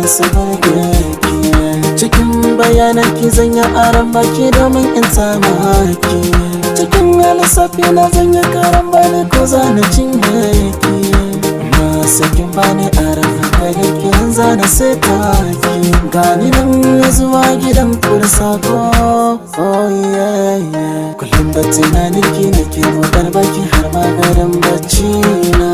su burge ki. Cikin bayanan ki zanya aran baki domin in samu haki. Cikin lissafi na zanya karan bani ko zana cinye ki. Masu kin bani aran hankali ki zana sai taki. Gani nan zuwa gidan kula sako, oh yeah yeah. Kullum da tunanin ki nake motar baki har ma gadon bacci na.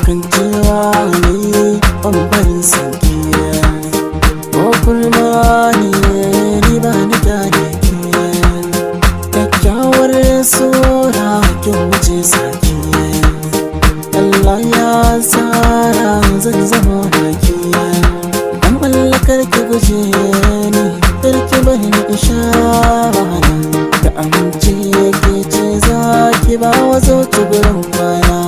Kan cewa ne ɓambarin sanki ko kulma ne ni ba ni gane ki. Kyakkyawar sura kin wuce saki. Allah ya tsara zan zama baki. Dan mallakar ki guje ni karki bari ni ishara. Da amince ke ce za ki ba wa zauci gurin kwana.